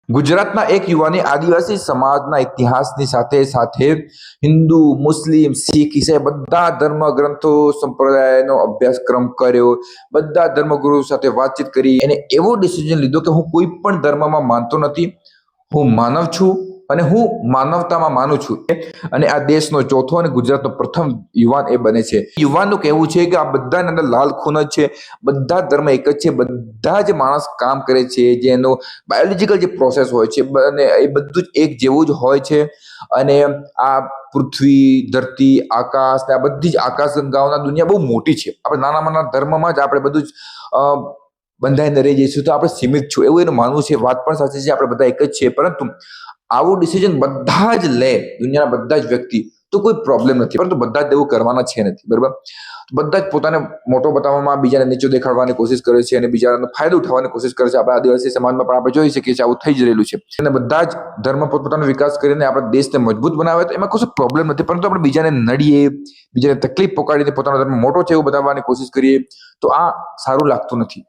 ગુજરાતના એક યુવાને આદિવાસી સમાજના ઇતિહાસની સાથે સાથે હિન્દુ, મુસ્લિમ, શીખ, ઈસાઈ બધા ધર્મ ગ્રંથો સંપ્રદાયનો અભ્યાસક્રમ કર્યો, બધા ધર્મગુરુ સાથે વાતચીત કરી. એને એવો ડિસિઝન લીધો કે હું કોઈ પણ ધર્મમાં માનતો નથી, હું માનવ છું અને હું માનવતામાં માનું છું. અને આ દેશનો ચોથો અને ગુજરાતનો પ્રથમ યુવાન એ બને છે. યુવાનનું કહેવું છે કે આ બધાની અંદર લાલ ખૂન જ છે, બધા ધર્મ એક જ છે, બધા જ માણસ કામ કરે છે, જેનો બાયોલોજીકલ જે પ્રોસેસ હોય છે અને એ બધું જ એક જેવું જ હોય છે. અને આ પૃથ્વી, ધરતી, આકાશ ને આ બધી જ આકાશ ગંગાઓના દુનિયા બહુ મોટી છે. આપણે નાના નાના ધર્મમાં જ આપણે બધું જ બંધાઈને રહી જઈશું તો આપણે સીમિત છું એવું એનું માનવું છે. વાત પણ સાચી છે, આપણે બધા એક જ છીએ, પરંતુ આવું ડિસિઝન બધા જ લે, દુનિયાના બધા જ વ્યક્તિ, તો કોઈ પ્રોબ્લેમ નથી, પરંતુ બધા જ એવું કરવાના છે નથી, બરાબર? બધા જ પોતાને મોટો બતાવવામાં, બીજાને નીચો દેખાડવાની કોશિશ કરે છે અને બીજાનો ફાયદો ઉઠાવવાની કોશિશ કરે છે. આપણા આદિવાસી સમાજમાં પણ આપણે જોઈ શકીએ છીએ આવું થઈ જ રહેલું છે. અને બધા જ ધર્મ પોતપોતાનો વિકાસ કરીને આપણા દેશને મજબૂત બનાવે તો એમાં કશું પ્રોબ્લેમ નથી, પરંતુ આપણે બીજાને નડીએ, બીજાને તકલીફ પહોંચાડીને પોતાનો ધર્મ મોટો છે એવું બતાવવાની કોશિશ કરીએ તો આ સારું લાગતું નથી.